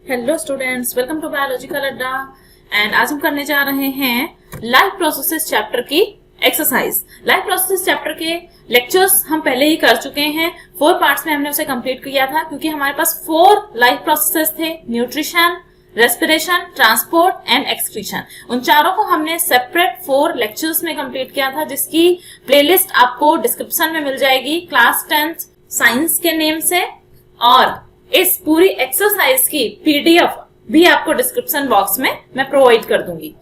Hello students, welcome to biological Adda. And आज हम करने जा रहे हैं लाइफ प्रोसेसेस चैप्टर की एक्सरसाइज। लाइफ प्रोसेसेस चैप्टर के लेक्चर्स हम पहले ही कर चुके हैं, 4 पार्ट्स में हमने उसे कंप्लीट किया था क्योंकि हमारे पास 4 लाइफ प्रोसेसेस थे, nutrition, respiration, transport and excretion. उन चारों को हमने सेपरेट 4 लेक्चर्स में कंप्लीट किया था, जिसकी प्लेलिस्ट आपको डिस्क्रिप्शन में मिल जाएगी क्लास 10th साइंस के नेम से, और इस पूरी एक्सरसाइज की पीडीएफ भी आपको डिस्क्रिप्शन बॉक्स में मैं प्रोवाइड कर दूंगी।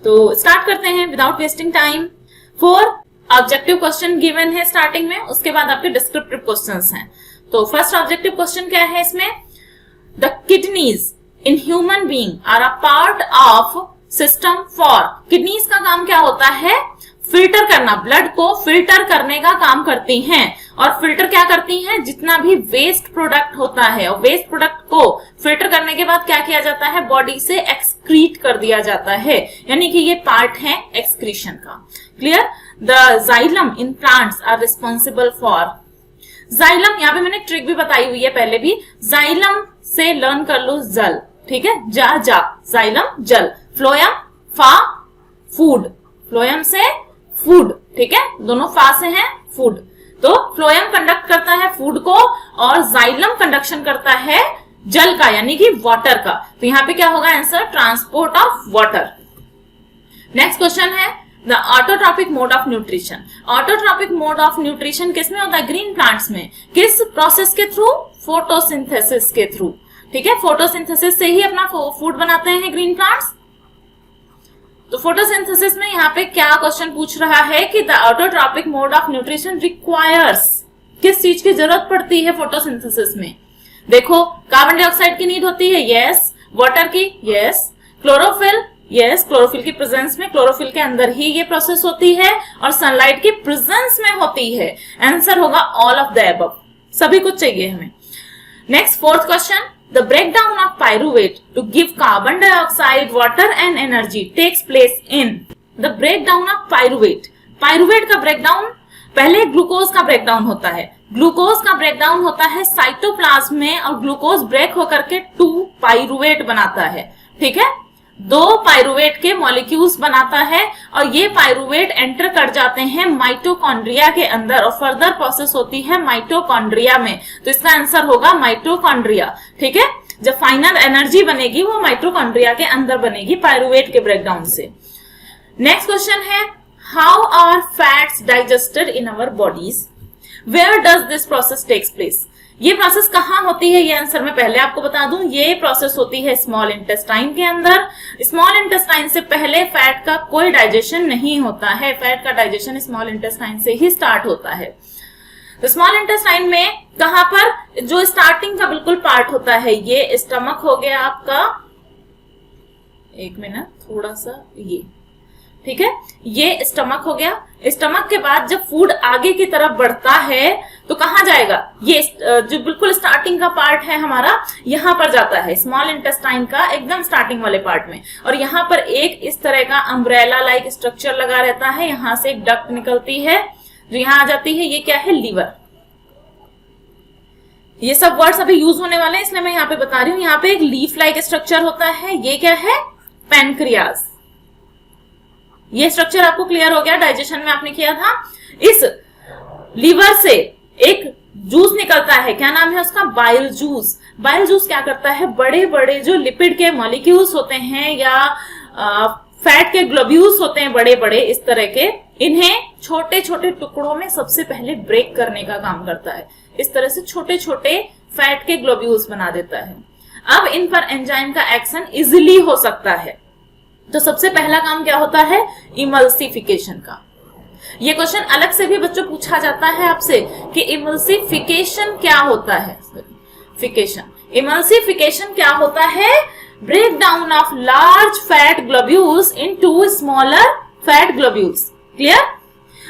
तो स्टार्ट करते हैं without wasting time. 4 objective question given है स्टार्टिंग में, उसके बाद आपके डिस्क्रिप्टिव क्वेश्चंस हैं। तो फर्स्ट ऑब्जेक्टिव क्वेश्चन क्या है इसमें? The kidneys in human being are a part of system for. Kidneys का काम क्या होता है? फिल्टर करना, ब्लड को फिल्टर करने का काम करती हैं। और फिल्टर क्या करती हैं? जितना भी वेस्ट प्रोडक्ट होता है, और वेस्ट प्रोडक्ट को फिल्टर करने के बाद क्या किया जाता है? बॉडी से एक्सक्रीट कर दिया जाता है, यानी कि ये पार्ट है एक्सक्रीशन का। Clear? The xylem in plants are responsible for. Xylem, यहाँ पे मैंने ट्रिक भी बताई हुई है पहले भी। जाइलम से लर्न कर लो जल, ठीक है? जा जा, जाइलम जल, फ्लोयम फा फूड, फ्लोयम से फूड, ठीक है? दोनों फा से हैं फूड। तो फ्लोयम कंडक्ट करता है फूड को और जाइलम कंडक्शन करता है जल का, यानी कि वाटर का। तो यहां पे क्या होगा answer? Transport of water. Next question है the autotrophic mode of nutrition. Autotrophic mode of nutrition किसमें होता है? ग्रीन प्लांट्स में। किस प्रोसेस के थ्रू? फोटोसिंथेसिस के थ्रू, ठीक है? फोटोसिंथेसिस से ही अपना फूड बनाते हैं ग्रीन प्लांट्स। तो फोटोसिंथेसिस में यहाँ पे क्या क्वेश्चन पूछ रहा है कि the autotrophic mode of nutrition requires, किस चीज की जरूरत पड़ती है फोटोसिंथेसिस में? देखो, कार्बन डाइऑक्साइड की नीड होती है, यस। वाटर की, यस। Chlorophyll, yes. क्लोरोफिल की प्रेजेंस में, क्लोरोफिल के अंदर ही ये प्रोसेस होती है, और सनलाइट की प्रेजेंस में होती है। आंसर होगा ऑल ऑफ द अबव, सभी कुछ चाहिए हमें। Next 4th question, the breakdown of pyruvate to give carbon dioxide, water and energy takes place in। the breakdown of pyruvate, pyruvate का ब्रेकडाउन, पहले ग्लूकोज का ब्रेकडाउन होता है। ग्लूकोज का ब्रेकडाउन होता है साइटोप्लाज्म में, और ग्लूकोज ब्रेक होकर के 2 पाइरुवेट बनाता है, ठीक है? 2 पाइरुवेट के मॉलिक्यूल्स बनाता है, और ये पाइरुवेट एंटर कर जाते हैं माइटोकॉन्ड्रिया के अंदर, और फर्दर प्रोसेस होती है माइटोकॉन्ड्रिया में। तो इसका आंसर होगा माइटोकॉन्ड्रिया, ठीक है? जब फाइनल एनर्जी बनेगी वो माइटोकॉन्ड्रिया के अंदर बनेगी पाइरुवेट के ब्रेकडाउन से। नेक्स्ट क्वेश्चन है how are fats digested in our bodies? Where does this process takes place? ये प्रोसेस कहाँ होती है? ये आंसर मैं पहले आपको बता दूं, ये प्रोसेस होती है स्मॉल इंटेस्टाइन के अंदर। स्मॉल इंटेस्टाइन से पहले फैट का कोई डाइजेशन नहीं होता है, फैट का डाइजेशन स्मॉल इंटेस्टाइन से ही स्टार्ट होता है। तो स्मॉल इंटेस्टाइन में कहां पर? जो स्टार्टिंग का बिल्कुल पार्ट होता है, ये स्टमक हो गया आपका, एक मिनट, थोड़ा सा ये, ठीक है? ये स्टमक हो गया। स्टमक के बाद जब फूड आगे की तरफ बढ़ता है तो कहां जाएगा? ये जो बिल्कुल स्टार्टिंग का पार्ट है हमारा, यहां पर जाता है, स्मॉल इंटेस्टाइन का एकदम स्टार्टिंग वाले पार्ट में। और यहां पर एक इस तरह का अम्ब्रेला लाइक स्ट्रक्चर लगा रहता है, यहां से एक डक्ट निकलती है जो यहां आ जाती है। ये क्या है? लीवर। ये सब वर्ड्स अभी यूज होने वाले हैं, इसलिए मैं यहाँ पे बता रही हूँ। यहाँ पे एक लीफ लाइक स्ट्रक्चर होता है, ये क्या है? पैनक्रियाज। ये स्ट्रक्चर आपको क्लियर हो गया, डाइजेशन में आपने किया था। इस लीवर से एक जूस निकलता है, क्या नाम है उसका? Bile juice. बाइल जूस क्या करता है? बड़े बड़े जो लिपिड के मॉलिक्यूल्स होते हैं या फैट के ग्लोब्यूल्स होते हैं बड़े बड़े इस तरह के, इन्हें छोटे छोटे टुकड़ों में सबसे पहले ब्रेक करने का काम करता है। इस तरह से छोटे छोटे फैट के ग्लोब्यूल्स बना देता है। अब इन पर एंजाइम का एक्शन इजिली हो सकता है। तो सबसे पहला काम क्या होता है? इमल्सिफिकेशन का। ये क्वेश्चन अलग से भी बच्चों पूछा जाता है आपसे कि इमल्सिफिकेशन क्या होता है? इमल्सिफिकेशन क्या होता है? Break down of large fat globules into smaller fat globules. Clear?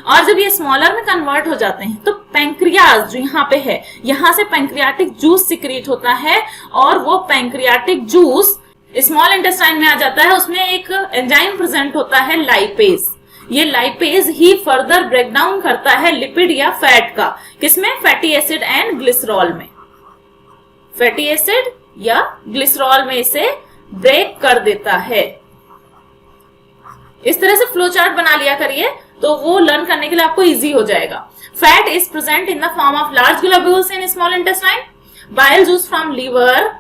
और जब ये स्मॉलर में कन्वर्ट हो जाते हैं तो पैंक्रियाज जो यहाँ पे है, यहां से पैंक्रियाटिक जूस सिक्रीट होता है, और वो पैंक्रियाटिक जूस स्मॉल इंटेस्टाइन में आ जाता है। उसमें एक एंजाइम प्रेजेंट होता है, लाइपेज। ये लाइपेज ही फर्दर ब्रेकडाउन करता है लिपिड या फैट का। किसमें? फैटी एसिड एंड ग्लिसरॉल में। फैटी एसिड या ग्लिसरॉल में इसे ब्रेक कर देता है। इस तरह से फ्लो चार्ट बना लिया करिए तो वो लर्न करने के लिए आपको इजी हो जाएगा। Fat is present in the form of large globules in small intestine. Bile juice from liver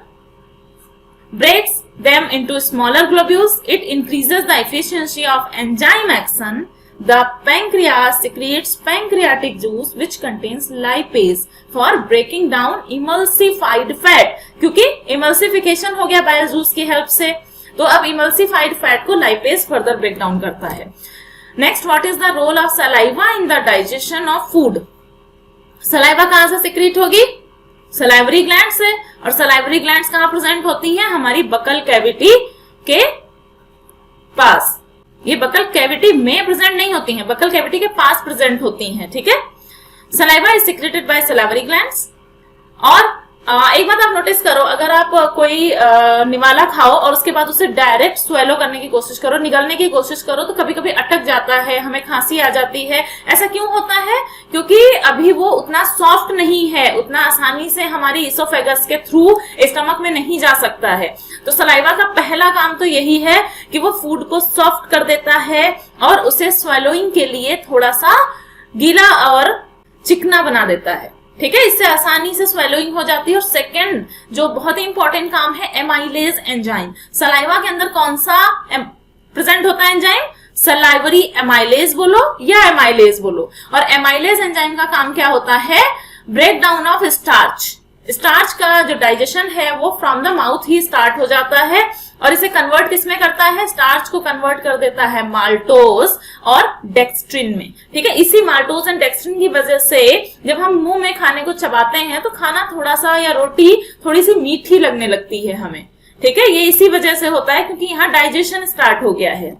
breaks them into smaller globules. It increases the efficiency of enzyme action. The pancreas secretes pancreatic juice which contains lipase for breaking down emulsified fat. क्योंकि emulsification हो गया bile juice की help से, तो अब emulsified fat को lipase further break down करता है। Next, what is the role of saliva in the digestion of food? Saliva कहाँ से secrete होगी? सलाइवरी ग्लैंड से। और सलाइवरी ग्लैंड्स कहां प्रेजेंट होती हैं? हमारी बकल कैविटी के पास। ये बकल कैविटी में प्रेजेंट नहीं होती हैं, बकल कैविटी के पास प्रेजेंट होती हैं। ठीक है, saliva is secreted by salivary glands. और एक बात आप नोटिस करो, अगर आप कोई निवाला खाओ और उसके बाद उसे डायरेक्ट स्वेलो करने की कोशिश करो, निगलने की कोशिश करो, तो कभी कभी अटक जाता है, हमें खांसी आ जाती है। ऐसा क्यों होता है? क्योंकि अभी वो उतना सॉफ्ट नहीं है, उतना आसानी से हमारी इसोफेगस के थ्रू स्टमक में नहीं जा सकता है। तो सलाइवा का पहला काम तो यही है कि वो फूड को सॉफ्ट कर देता है और उसे स्वेलोइंग के लिए थोड़ा सा गीला और चिकना बना देता है। ठीक है, इससे आसानी से स्वेलोइंग हो जाती है। और सेकंड जो बहुत ही इंपॉर्टेंट काम है, एमाइलेज एंजाइम। सलाइवा के अंदर कौन सा प्रेजेंट होता है एंजाइम? सलाइवरी एमाइलेज बोलो या एमाइलेज बोलो। और एमाइलेज एंजाइम का काम क्या होता है? Break down of starch. Starch का जो डाइजेशन है वो फ्रॉम द माउथ ही स्टार्ट हो जाता है और इसे कन्वर्ट किसमें करता है? स्टार्च को कन्वर्ट कर देता है माल्टोज और डेक्स्ट्रिन में। ठीक है, इसी माल्टोज एंड डेक्स्ट्रिन की वजह से जब हम मुंह में खाने को चबाते हैं तो खाना थोड़ा सा या रोटी थोड़ी सी मीठी लगने लगती है हमें। ठीक है, ये इसी वजह से होता है क्योंकि यहाँ डाइजेशन स्टार्ट हो गया है।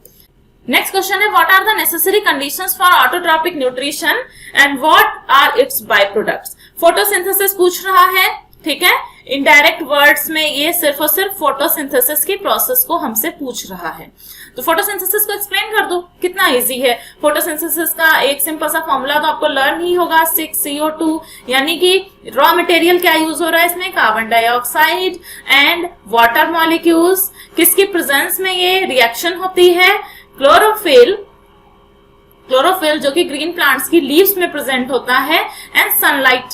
नेक्स्ट क्वेश्चन है, what are the necessary conditions for autotrophic nutrition and what are its by products? Photosynthesis पूछ रहा है। ठीक है, इनडायरेक्ट वर्ड्स में ये सिर्फ और सिर्फ फोटोसिंथेसिस की प्रोसेस को हमसे पूछ रहा है। तो फोटोसिंथेसिस को एक्सप्लेन कर दो, कितना इजी है। फोटोसिंथेसिस का एक सिंपल सा फॉर्मूला तो आपको लर्न ही होगा, 6CO2, यानी कि रॉ मटेरियल क्या यूज हो रहा है इसमें? Carbon dioxide and water molecules. किसकी प्रेजेंस में ये रिएक्शन होती है? क्लोरोफिल। क्लोरोफिल जो कि ग्रीन प्लांट्स की लीव्स में प्रेजेंट होता है, एंड सनलाइट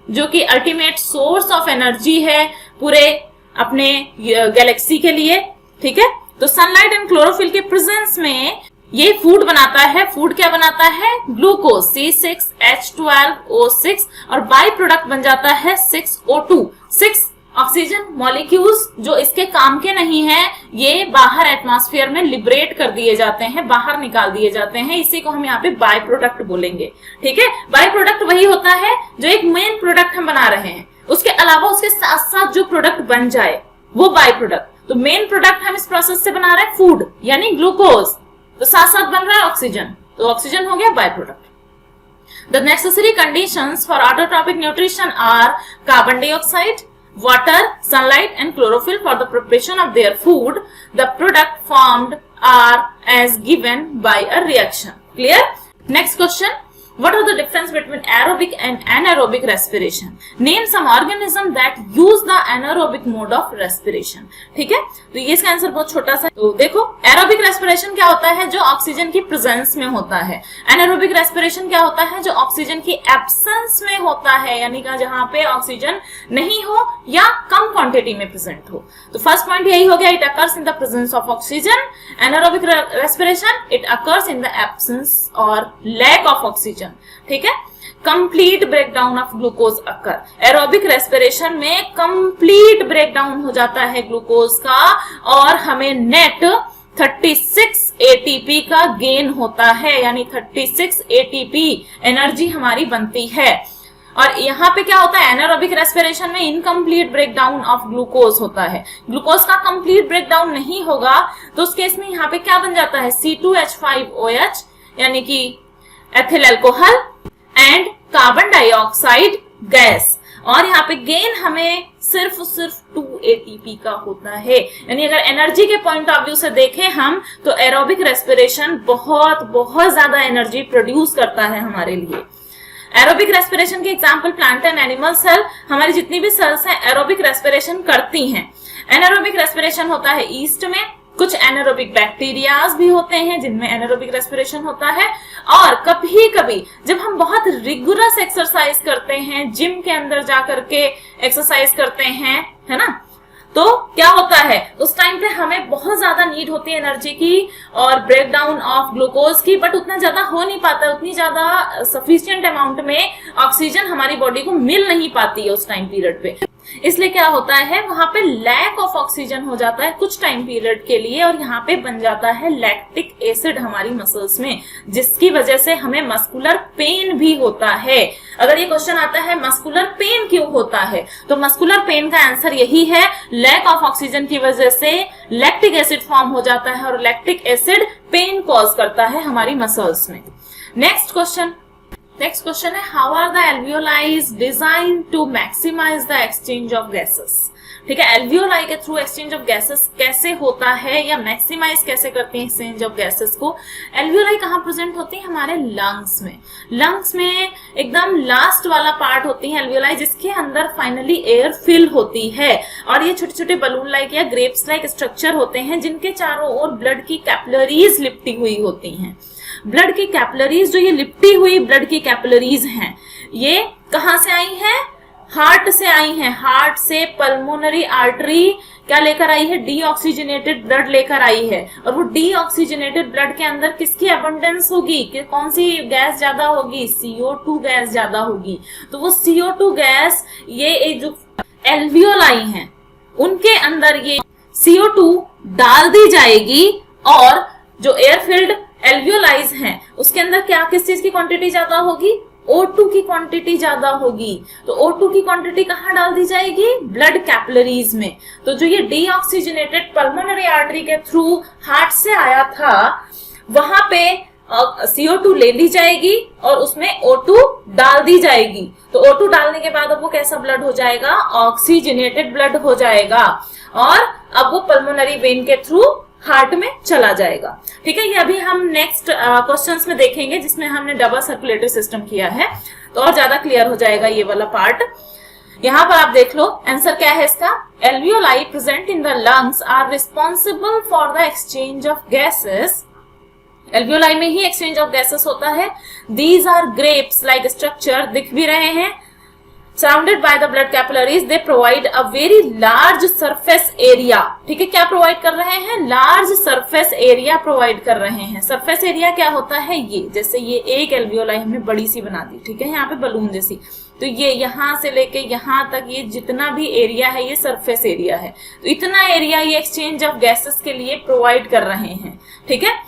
जो कि अल्टीमेट सोर्स ऑफ एनर्जी है पूरे अपने गैलेक्सी के लिए। ठीक है, तो सनलाइट एंड क्लोरोफिल के प्रेजेंस में ये फूड बनाता है। फूड क्या बनाता है? ग्लूकोज C6H12O6 और बाई प्रोडक्ट बन जाता है 6O2। 6 ऑक्सीजन मॉलिक्यूल्स जो इसके काम के नहीं है, ये बाहर एटमॉस्फेयर में लिबरेट कर दिए जाते हैं, बाहर निकाल दिए जाते हैं। इसी को हम यहाँ पे बाय प्रोडक्ट बोलेंगे। ठीक है, बाय प्रोडक्ट वही होता है जो एक मेन प्रोडक्ट हम बना रहे हैं, उसके अलावा उसके साथ साथ जो प्रोडक्ट बन जाए वो बाय प्रोडक्ट। तो मेन प्रोडक्ट हम इस प्रोसेस से बना रहे हैं फूड यानी ग्लूकोज, तो साथ साथ बन रहा है ऑक्सीजन, तो ऑक्सीजन हो गया by product. The necessary conditions for autotrophic nutrition are carbon dioxide, water, sunlight and chlorophyll for the preparation of their food. The product formed are as given by a reaction. Clear? Next question. What are the difference between aerobic and anaerobic respiration? Name some organism that use the anaerobic mode of respiration. ठीक है, तो ये इसका answer बहुत छोटा सा। तो देखो, एरोबिक रेस्पिरेशन क्या होता है? जो ऑक्सीजन की प्रेजेंस में होता है। एनारोबिक रेस्पिरेशन क्या होता है? जो ऑक्सीजन की एब्सेंस में होता है, यानी कि जहां पे ऑक्सीजन नहीं हो या कम क्वांटिटी में प्रेजेंट हो। तो फर्स्ट पॉइंट यही हो गया, it occurs in the presence of oxygen. Anaerobic respiration, it occurs in the absence और लैक ऑफ ऑक्सीजन। ठीक है, complete breakdown of glucose occur. Aerobic respiration में कंप्लीट ब्रेकडाउन हो जाता है ग्लूकोज का और हमें नेट 36 ATP का गेन होता है, यानी 36 ATP एनर्जी हमारी बनती है। और यहाँ पे क्या होता है? एनारोबिक रेस्पिरेशन में इनकम्प्लीट ब्रेकडाउन ऑफ ग्लूकोज होता है। ग्लूकोज का कंप्लीट ब्रेकडाउन नहीं होगा तो उस केस में यहाँ पे क्या बन जाता है? C2H5OH यानी कि ethyl alcohol and carbon dioxide gas. और यहाँ पे गेन हमें सिर्फ 2 ATP का होता है। यानी अगर एनर्जी के पॉइंट ऑफ व्यू से देखें हम, तो एरोबिक रेस्पिरेशन बहुत बहुत ज्यादा एनर्जी प्रोड्यूस करता है हमारे लिए। एरोबिक रेस्पिरेशन के example plant and animal cell, हमारी जितनी भी सेल्स हैं एरोबिक रेस्पिरेशन करती हैं। एनारोबिक रेस्पिरेशन होता है ईस्ट में, कुछ एनारोबिक बैक्टीरियाज भी होते हैं जिनमें एनारोबिक रेस्पिरेशन होता है। और कभी कभी जब हम बहुत रिगुलस एक्सरसाइज करते हैं, जिम के अंदर जाकर के एक्सरसाइज करते हैं, है ना, तो क्या होता है उस टाइम पे हमें बहुत ज्यादा नीड होती है एनर्जी की और ब्रेक डाउन ऑफ ग्लूकोज की, बट उतना ज्यादा हो नहीं पाता, उतनी ज्यादा सफिशिएंट अमाउंट में ऑक्सीजन हमारी बॉडी को मिल नहीं पाती है उस टाइम पीरियड पे। इसलिए क्या होता है वहां पे लैक ऑफ ऑक्सीजन हो जाता है कुछ टाइम पीरियड के लिए, और यहाँ पे बन जाता है लैक्टिक एसिड हमारी मसल्स में, जिसकी वजह से हमें मस्कुलर पेन भी होता है। अगर ये क्वेश्चन आता है मस्कुलर पेन क्यों होता है, तो मस्कुलर पेन का आंसर यही है, लैक ऑफ ऑक्सीजन की वजह से लैक्टिक एसिड फॉर्म हो जाता है और लैक्टिक एसिड पेन कॉज करता है हमारी मसल्स में। नेक्स्ट क्वेश्चन है, how are the alveoli designed to maximise the exchange of gases. ठीक है, एल्वियोलाई के थ्रू एक्सचेंज ऑफ गैसेस कैसे होता है या मैक्सिमाइज कैसे करते हैं एक्सचेंज ऑफ गैसेस को। एल्वियोलाई कहाँ प्रेजेंट होती है, हमारे लंग्स में। लंग्स में एकदम लास्ट वाला पार्ट होती है एल्वियोलाई, जिसके अंदर फाइनली एयर फिल होती है, और ये छोटे छोटे बलून लाइक या ग्रेप्स लाइक स्ट्रक्चर होते हैं जिनके चारों ओर ब्लड की कैपिलरीज लिपटी हुई होती हैं। ब्लड की कैपिलरीज, जो ये लिपटी हुई ब्लड की कैपिलरीज हैं, ये कहां से आई हैं, हार्ट से आई हैं। हार्ट से पल्मोनरी आर्टरी क्या लेकर आई है, डीऑक्सीजनेटेड ब्लड लेकर आई है, और वो डीऑक्सीजनेटेड ब्लड के अंदर किसकी अबंडेंस होगी, कि कौन सी गैस ज्यादा होगी, CO2 गैस ज्यादा होगी। तो वो CO2 गैस, ये जो एल्वियोलाई हैं उनके अंदर ये CO2 डाल दी जाएगी, और जो एयर फिल्ड एल्वियोलाइज हैं उसके अंदर क्या किस चीज की क्वांटिटी ज्यादा होगी, O2 की क्वांटिटी ज्यादा होगी। तो O2 की क्वांटिटी कहाँ डाल दी जाएगी, ब्लड कैपिलरीज में। तो जो ये डीऑक्सीजनेटेड पल्मोनरी आर्टरी के थ्रू हार्ट से आया था, वहां पे CO2 ले ली जाएगी और उसमें O2 डाल दी जाएगी। तो O2 डालने के बाद अब वो कैसा ब्लड हो जाएगा, ऑक्सीजनेटेड ब्लड हो जाएगा, और अब वो पल्मोनरी वेन के थ्रू हार्ट में चला जाएगा। ठीक है, ये अभी हम नेक्स्ट क्वेश्चंस में देखेंगे जिसमें हमने डबल सर्कुलेटरी सिस्टम किया है, तो और ज्यादा क्लियर हो जाएगा ये वाला पार्ट। यहाँ पर आप देख लो आंसर क्या है इसका, alveoli present in the lungs are responsible for the exchange of gases. Alveoli में ही एक्सचेंज ऑफ गैसेस होता है। These are grapes like structure, दिख भी रहे हैं, surrounded by the blood capillaries, they provide a very large surface area। ठीक है, क्या प्रोवाइड कर रहे हैं, लार्ज सरफेस एरिया प्रोवाइड कर रहे हैं। सरफेस एरिया क्या होता है, ये जैसे ये एक एल्वियोलाई हमने बड़ी सी बना दी, ठीक है, यहाँ पे बलून जैसी, तो ये यहाँ से लेके यहाँ तक ये जितना भी एरिया है ये सरफेस एरिया है। तो इतना एरिया ये एक्सचेंज ऑफ गैसेस के लिए प्रोवाइड कर रहे हैं। ठीक है,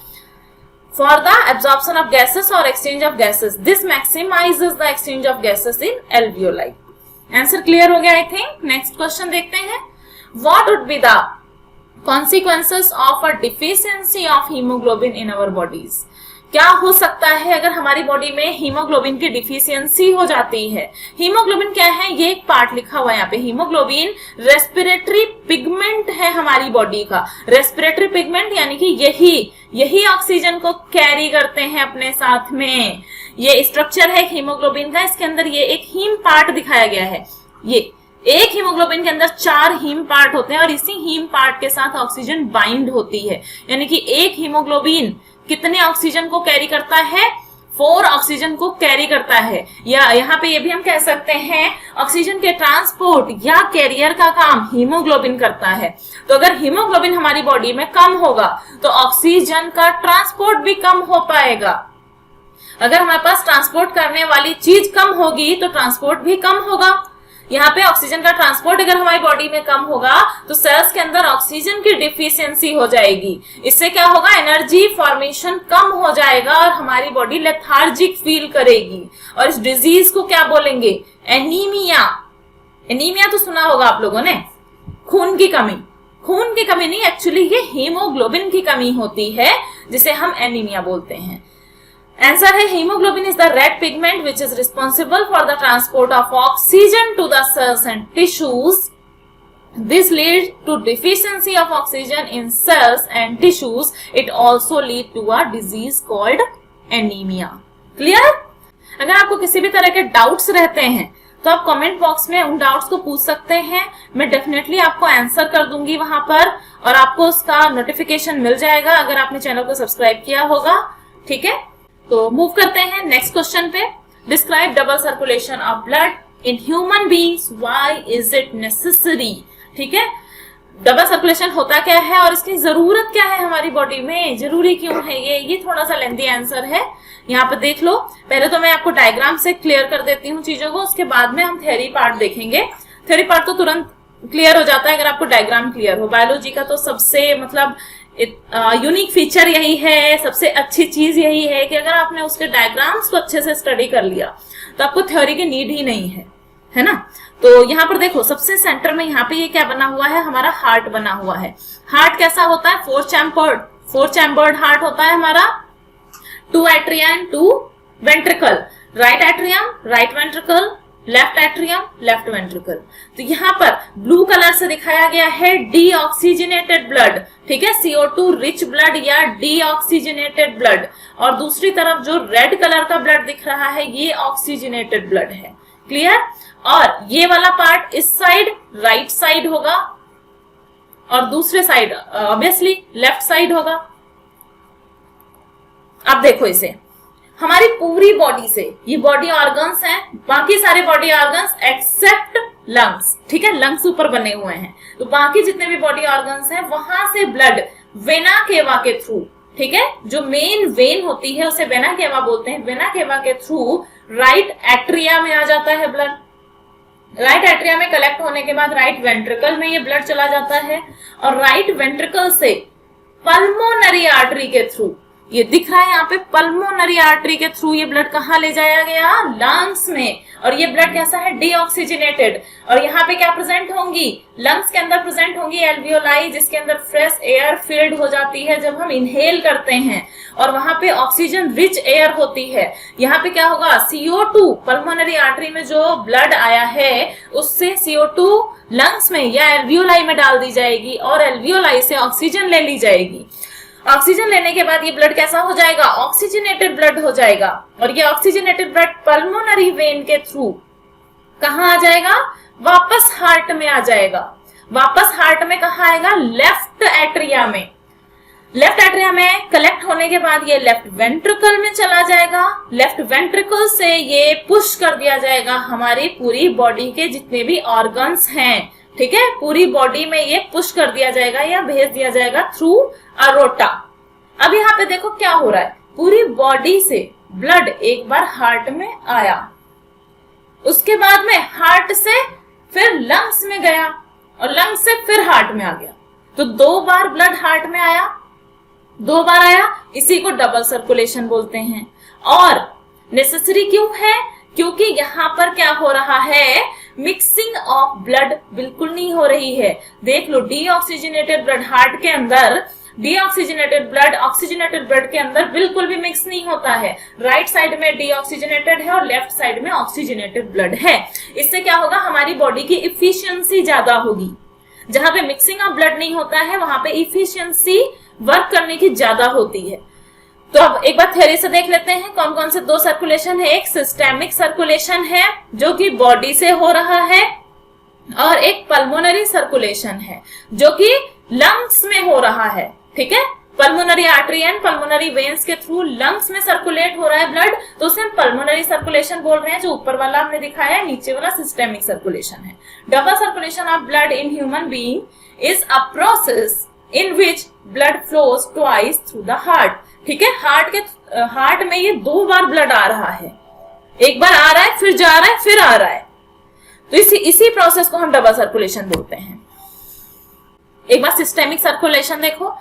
for the absorption of gases or exchange of gases, this maximizes the exchange of gases in alveoli। Answer clear हो गया आई थिंक। नेक्स्ट क्वेश्चन देखते हैं, what would be the consequences of a deficiency of hemoglobin in our bodies। क्या हो सकता है अगर हमारी बॉडी में हीमोग्लोबिन की डिफिशियंसी हो जाती है। हीमोग्लोबिन क्या है, ये एक पार्ट लिखा हुआ है यहाँ पे, हीमोग्लोबिन रेस्पिरेटरी पिगमेंट है हमारी बॉडी का। रेस्पिरेटरी पिगमेंट यानी कि यही ऑक्सीजन को कैरी करते हैं अपने साथ में। ये स्ट्रक्चर है हीमोग्लोबिन का, इसके अंदर ये एक हीम पार्ट दिखाया गया है। ये एक हीमोग्लोबिन के अंदर 4 हीम पार्ट होते हैं और इसी हीम पार्ट के साथ ऑक्सीजन बाइंड होती है, यानी कि एक हीमोग्लोबिन कितने ऑक्सीजन को कैरी करता है, 4 ऑक्सीजन को कैरी करता है। या यहाँ पे ये भी हम कह सकते हैं ऑक्सीजन के ट्रांसपोर्ट या कैरियर का काम हीमोग्लोबिन करता है। तो अगर हीमोग्लोबिन हमारी बॉडी में कम होगा तो ऑक्सीजन का ट्रांसपोर्ट भी कम हो पाएगा। अगर हमारे पास ट्रांसपोर्ट करने वाली चीज कम होगी तो ट्रांसपोर्ट भी कम होगा। यहाँ पे ऑक्सीजन का ट्रांसपोर्ट अगर हमारी बॉडी में कम होगा तो सेल्स के अंदर ऑक्सीजन की डिफिशियंसी हो जाएगी। इससे क्या होगा, एनर्जी फॉर्मेशन कम हो जाएगा और हमारी बॉडी लेथार्जिक फील करेगी। और इस डिजीज को क्या बोलेंगे, एनीमिया। एनीमिया तो सुना होगा आप लोगों ने, खून की कमी। खून की कमी नहीं, एक्चुअली ये हीमोग्लोबिन की कमी होती है जिसे हम एनीमिया बोलते हैं। आंसर है haemoglobin is the red pigment which is responsible for the transport of oxygen to the cells and tissues. This leads to deficiency of oxygen in cells and tissues. It also leads to a disease called anemia. Clear? अगर आपको किसी भी तरह के doubts रहते हैं तो आप कमेंट बॉक्स में उन डाउट्स को पूछ सकते हैं, मैं डेफिनेटली आपको आंसर कर दूंगी वहां पर, और आपको उसका नोटिफिकेशन मिल जाएगा अगर आपने चैनल को सब्सक्राइब किया होगा। ठीक है, तो मूव करते हैं नेक्स्ट क्वेश्चन पे। Describe double circulation of blood in human beings, why is it necessary. ठीक है, डबल सर्कुलेशन होता क्या है और इसकी जरूरत क्या है हमारी बॉडी में, जरूरी क्यों है ये थोड़ा सा लेंथी आंसर है, यहाँ पे देख लो। पहले तो मैं आपको डायग्राम से क्लियर कर देती हूँ चीजों को, उसके बाद में हम थ्योरी पार्ट देखेंगे। थ्योरी पार्ट तो तुरंत क्लियर हो जाता है अगर आपको डायग्राम क्लियर हो। बायोलॉजी का तो सबसे मतलब यूनिक फीचर यही है, सबसे अच्छी चीज यही है कि अगर आपने उसके डायग्राम्स को अच्छे से स्टडी कर लिया तो आपको थ्योरी की नीड ही नहीं है ना। तो यहाँ पर देखो सबसे सेंटर में यहाँ पे ये क्या बना हुआ है, हमारा हार्ट बना हुआ है। हार्ट कैसा होता है, फोर चैम्बर्ड हार्ट होता है हमारा, 2 atria and 2 ventricle, right atrium right ventricle, left atrium left ventricle. तो यहाँ पर ब्लू कलर से दिखाया गया है डीऑक्सीजनेटेड ब्लड, ठीक है, CO2 रिच ब्लड या डीऑक्सीजनेटेड ब्लड, और दूसरी तरफ जो रेड कलर का ब्लड दिख रहा है ये ऑक्सीजनेटेड ब्लड है। क्लियर। और ये वाला पार्ट इस साइड राइट साइड होगा और दूसरे साइड ऑब्वियसली लेफ्ट साइड होगा। अब देखो इसे, हमारी पूरी बॉडी से ये बॉडी ऑर्गन्स हैं, बाकी सारे बॉडी ऑर्गन्स एक्सेप्ट लंग्स, ठीक है, लंग्स ऊपर बने हुए हैं, तो बाकी जितने भी बॉडी ऑर्गन्स हैं वहां से ब्लड वेना केवा के थ्रू, ठीक है, जो मेन वेन होती है उसे वेना केवा बोलते हैं, वेना केवा के थ्रू राइट एट्रिया में आ जाता है ब्लड। राइट एट्रिया में कलेक्ट होने के बाद राइट वेंट्रिकल में ये ब्लड चला जाता है, और राइट वेंट्रिकल से पल्मोनरी आर्टरी के थ्रू, ये दिख रहा है यहाँ पे, पल्मोनरी आर्टरी के थ्रू ये ब्लड कहाँ ले जाया गया, लंग्स में। और ये ब्लड कैसा है, डीऑक्सीजनेटेड। और यहाँ पे क्या प्रेजेंट होंगी, लंग्स के अंदर प्रेजेंट होंगी एल्वियोलाई, जिसके अंदर फ्रेश एयर फील्ड हो जाती है जब हम इनहेल करते हैं, और वहां पे ऑक्सीजन रिच एयर होती है। यहाँ पे क्या होगा, CO2 पल्मोनरी आर्टरी में जो ब्लड आया है उससे CO2 लंग्स में या एल्वियोलाई में डाल दी जाएगी, और एल्वियोलाई से ऑक्सीजन ले ली जाएगी। ऑक्सीजन लेने के बाद ये ब्लड कैसा हो जाएगा, ऑक्सीजनेटेड ब्लड हो जाएगा, और ये ऑक्सीजनेटेड ब्लड पल्मोनरी वेन के थ्रू कहाँ आ जाएगा, वापस हार्ट में आ जाएगा। वापस हार्ट में कहाँ आएगा, लेफ्ट एट्रिया में। लेफ्ट एट्रिया में कलेक्ट होने के बाद ये लेफ्ट वेंट्रिकल में चला जाएगा। लेफ्ट वेंट्रिकल से ये पुश कर दिया जाएगा हमारी पूरी बॉडी के जितने भी ऑर्गन्स हैं, ठीक है, पूरी बॉडी में ये पुश कर दिया जाएगा या भेज दिया जाएगा थ्रू अरोटा। अब यहाँ पे देखो क्या हो रहा है, पूरी बॉडी से ब्लड एक बार हार्ट में आया, उसके बाद में हार्ट से फिर लंग्स में गया, और लंग्स से फिर हार्ट में आ गया। तो 2 बार ब्लड हार्ट में आया, 2 बार आया, इसी को डबल सर्कुलेशन बोलते हैं। और नेसेसरी क्यों है, क्योंकि यहाँ पर क्या हो रहा है, मिक्सिंग ऑफ ब्लड बिल्कुल नहीं हो रही है। देख लो, डीऑक्सीजनेटेड ब्लड हार्ट के अंदर, डीऑक्सीजनेटेड ब्लड ऑक्सीजनेटेड ब्लड के अंदर बिल्कुल भी मिक्स नहीं होता है। राइट साइड में डीऑक्सीजनेटेड है और लेफ्ट साइड में ऑक्सीजनेटेड ब्लड है। इससे क्या होगा, हमारी बॉडी की इफिशियंसी ज्यादा होगी। जहां पे मिक्सिंग ऑफ ब्लड नहीं होता है वहां पे इफिशियंसी वर्क करने की ज्यादा होती है। तो अब एक बार थ्योरी से देख लेते हैं कौन कौन से 2 सर्कुलेशन है। एक सिस्टेमिक सर्कुलेशन है जो कि बॉडी से हो रहा है, और एक पल्मोनरी सर्कुलेशन है जो कि लंग्स में हो रहा है, ठीक है। Pulmonary artery and pulmonary veins के थ्रू लंग्स में सर्कुलेट हो रहा है ब्लड, तो उसे हम पल्मोनरी सर्कुलेशन बोल रहे हैं। जो ऊपर वाला हमने दिखाया है, नीचे वाला सिस्टेमिक सर्कुलेशन है। Double circulation of blood in human being is a process in which blood flows twice through the heart, ठीक है। हार्ट में ये 2 बार ब्लड आ रहा है, एक बार आ रहा है फिर जा रहा है फिर आ रहा है, तो इसी प्रोसेस को हम डबल सर्कुलेशन बोलते हैं। एक बार सिस्टेमिक सर्कुलेशन देखो।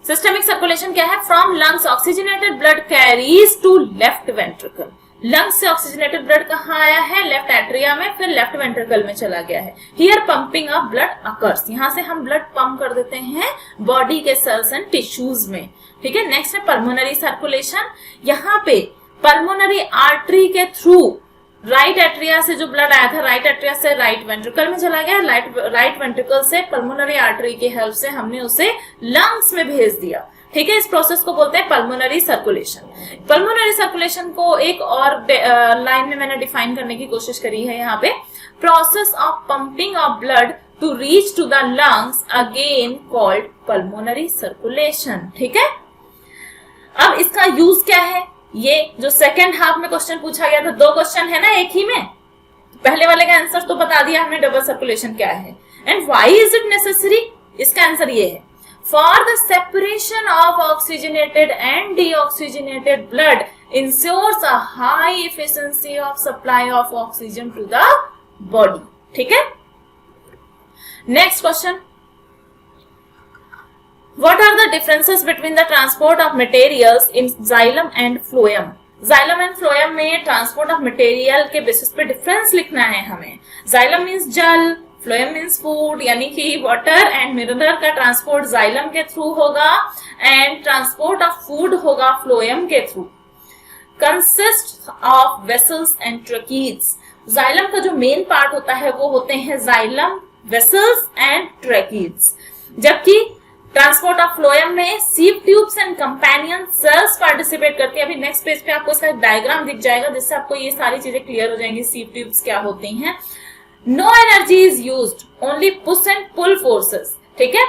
सिस्टेमिक सर्कुलेशन क्या है, from lungs oxygenated blood carries to left ventricle. Lungs से ऑक्सीजनेटेड ब्लड कहाँ आया है, लेफ्ट एट्रिया में, फिर लेफ्ट वेंट्रिकल में चला गया है। Here pumping of blood occurs, यहाँ से हम ब्लड पंप कर देते हैं बॉडी के सेल्स एंड टिश्यूज में, ठीक है। नेक्स्ट है पल्मोनरी सर्कुलेशन। यहाँ पे पल्मोनरी आर्टरी के थ्रू राइट एट्रिया से जो ब्लड आया था, राइट एट्रिया से राइट वेंट्रिकल में चला गया, राइट वेंट्रिकल से पल्मोनरी आर्टरी की हेल्प से हमने उसे लंग्स में भेज दिया, ठीक है, इस प्रोसेस को बोलते हैं पल्मोनरी सर्कुलेशन। पल्मोनरी सर्कुलेशन को एक और लाइन में मैंने डिफाइन करने की कोशिश करी है यहाँ पे, process of pumping of blood to reach to the lungs, again called pulmonary circulation. ठीक है, अब इसका यूज क्या है, ये जो सेकेंड हाफ में क्वेश्चन पूछा गया था, 2 क्वेश्चन है ना एक ही में, पहले वाले का आंसर तो बता दिया हमने डबल सर्कुलेशन क्या है, and why is it necessary, इसका आंसर ये है, for the separation of oxygenated and deoxygenated blood ensures a high efficiency of supply of oxygen to the body. ठीक है, next question, what are the differences between the transport of materials in xylem and phloem? xylem and phloem में transport of material के basis पे difference लिखना है हमें। xylem means जल, phloem means food, यानी कि वाटर एंड मिनरल का ट्रांसपोर्ट xylem के थ्रू होगा एंड ट्रांसपोर्ट ऑफ फूड होगा phloem के through. Consist of vessels and tracheids, xylem का जो मेन पार्ट होता है वो होते हैं xylem वेसल्स एंड ट्रकीज, जबकि ट्रांसपोर्ट ऑफ फ्लोएम में sieve tubes and companion cells participate करती है। अभी नेक्स्ट पेज पे आपको इसका डायग्राम दिख जाएगा जिससे आपको ये सारी चीजें क्लियर हो जाएंगी, सीव ट्यूब्स क्या होती हैं। No energy is used, only push and pull forces. ठीक है,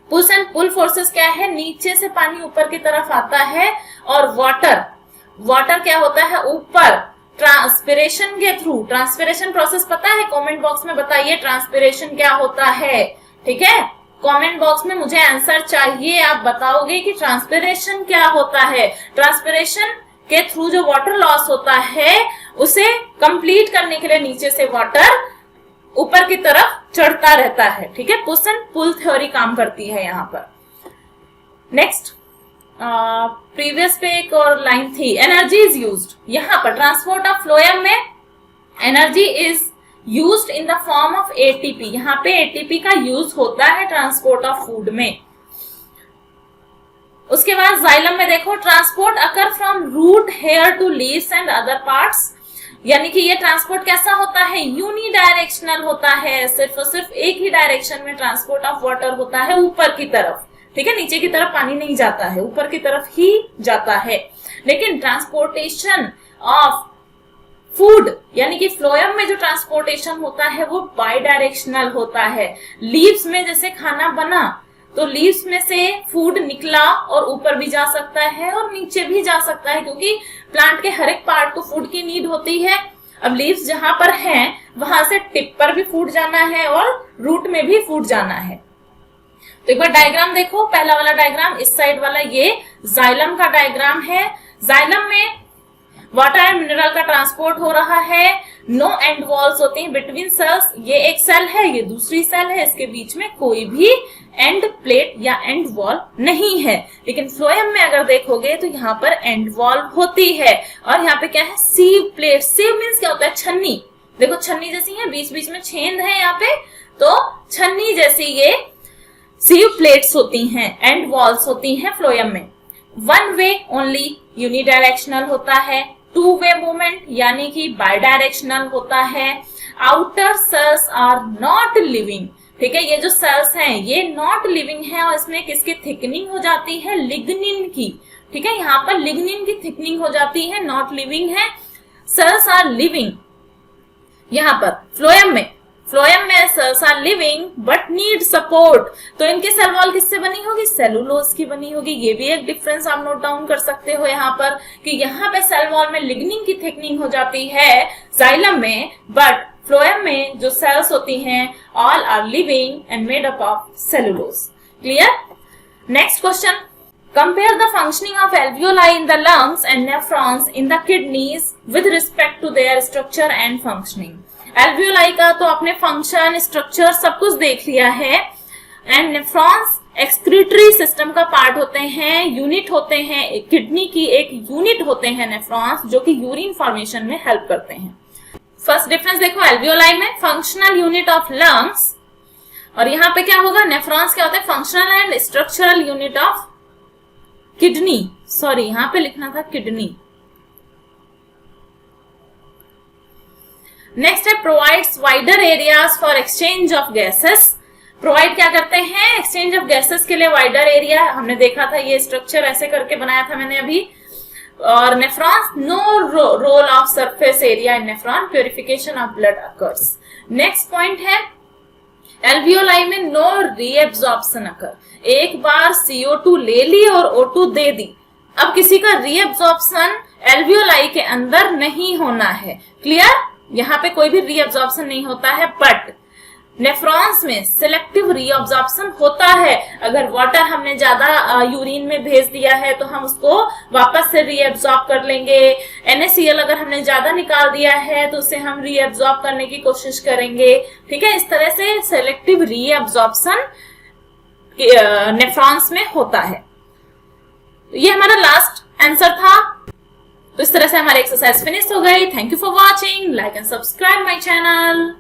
पुश एंड पुल फोर्सेस क्या है, नीचे से पानी ऊपर की तरफ आता है, और वाटर क्या होता है, ऊपर ट्रांसपिरेशन के थ्रू। ट्रांसपिरेशन प्रोसेस पता है, कमेंट बॉक्स में बताइए ट्रांसपिरेशन क्या होता है। ठीक है, कमेंट बॉक्स में मुझे आंसर चाहिए, आप बताओगे कि ट्रांसपिरेशन क्या होता है। ट्रांसपिरेशन के थ्रू जो वाटर लॉस होता है उसे कंप्लीट करने के लिए नीचे से वाटर ऊपर की तरफ चढ़ता रहता है। ठीक है, पुश एंड पुल थ्योरी काम करती है यहाँ पर। नेक्स्ट, प्रीवियस पे एक और लाइन थी, एनर्जी इज यूज्ड, यहाँ पर ट्रांसपोर्ट ऑफ फ्लोएम में energy is used in the form of ATP. यहाँ पे एटीपी का यूज होता है ट्रांसपोर्ट ऑफ फूड में। उसके बाद जाइलम में देखो, transport occur from root hair to leaves and other parts, यानी कि ये ट्रांसपोर्ट कैसा होता है, यूनिडायरेक्शनल होता है, सिर्फ और सिर्फ एक ही डायरेक्शन में ट्रांसपोर्ट ऑफ वाटर होता है, ऊपर की तरफ। ठीक है, नीचे की तरफ पानी नहीं जाता है, ऊपर की तरफ ही जाता है। लेकिन ट्रांसपोर्टेशन ऑफ फूड यानी कि फ्लोएम में जो ट्रांसपोर्टेशन होता है वो बाई डायरेक्शनल होता है। लीव्स में जैसे खाना बना तो लीव्स में से फूड निकला और ऊपर भी जा सकता है और नीचे भी जा सकता है, क्योंकि प्लांट के हर एक पार्ट को फूड की नीड होती है। अब लीव्स जहां पर हैं वहां से टिप पर भी फूड जाना है और रूट में भी फूड जाना है। तो एक बार डायग्राम देखो, पहला वाला डायग्राम, इस साइड वाला ये जाइलम का डायग्राम है। जाइलम में वाटर एंड मिनरल का ट्रांसपोर्ट हो रहा है, नो एंड वॉल्स होती हैं बिटवीन सेल्स, ये एक सेल है, ये दूसरी सेल है, इसके बीच में कोई भी एंड प्लेट या एंड वॉल नहीं है। लेकिन फ्लोएम में अगर देखोगे तो यहाँ पर एंड वॉल होती है, और यहाँ पे क्या है, सीव प्लेट। सीव मीन्स क्या होता है, छन्नी। देखो छन्नी जैसी है, बीच बीच में छेद है यहाँ पे, तो छन्नी जैसी ये सीव प्लेट्स होती हैं, एंड वॉल्स होती हैं फ्लोएम में। वन वे ओनली यूनिडायरेक्शनल होता है, टू वे मूवमेंट यानी कि बाई डायरेक्शनल होता है। Outer cells are not living. ठीक है, ये जो सेल्स हैं ये नॉट लिविंग है, और इसमें किसकी थिकनिंग हो जाती है, लिग्निन की। ठीक है, यहाँ पर लिग्निन की थिकनिंग हो जाती है, नॉट लिविंग है। सेल्स आर लिविंग यहाँ पर फ्लोएम में cells are living but need support. तो इनकी सेल वॉल किससे बनी होगी, सेलुलोज की बनी होगी। ये भी एक डिफरेंस आप नोट डाउन कर सकते हो यहाँ पर, कि यहाँ पे सेल वॉल में लिग्निन की थिकनिंग हो जाती है जाइलम में, बट फ्लोएम में जो सेल्स होती हैं all are living and made up of cellulose. Clear? Next question, compare the functioning of alveoli in the lungs and nephrons in the kidneys with respect to their structure and functioning. Alveoli का तो आपने function, structure सब कुछ देख लिया है, and nephrons excretory system का part होते हैं, यूनिट होते हैं, किडनी की एक यूनिट होते हैं नेफ्रॉन्स, जो कि यूरिन फॉर्मेशन में हेल्प करते हैं। फर्स्ट डिफरेंस देखो, एल्वियोलाई में फंक्शनल यूनिट ऑफ लंग्स, और यहाँ पे क्या होगा, नेफ्रॉन्स क्या होते हैं, functional and structural unit of kidney. Sorry, यहाँ पे लिखना था किडनी। नेक्स्ट है, provides wider areas for exchange of gases. Provide क्या करते हैं, एक्सचेंज ऑफ गैसेस के लिए वाइडर एरिया, हमने देखा था ये स्ट्रक्चर ऐसे करके बनाया था मैंने अभी। और nephrons, no role of surface area in nephron, purification of blood occurs. Next point है एल्वियोलाई में नो रीएब्जॉर्प्शन अकर, एक बार CO2 ले ली और O2 दे दी, अब किसी का रीएब्जॉर्प्शन एल्वियोलाई के अंदर नहीं होना है। क्लियर, यहाँ पे कोई भी रीएब्जॉर्प्शन नहीं होता है, बट नेफ्रॉन्स में सिलेक्टिव रीअब्जॉर्प्शन होता है। अगर वाटर हमने ज्यादा यूरिन में भेज दिया है तो हम उसको वापस से रीअब्जॉर्ब कर लेंगे। NaCl अगर हमने ज्यादा निकाल दिया है तो उसे हम रीअब्जॉर्ब करने की कोशिश करेंगे। ठीक है, इस तरह से सिलेक्टिव रीअब्जॉर्प्शन नेफ्रॉन्स में होता है। ये हमारा लास्ट आंसर था। तो इस तरह से हमारी एक्सरसाइज फिनिश हो गई। Thank you for watching, like and subscribe my channel.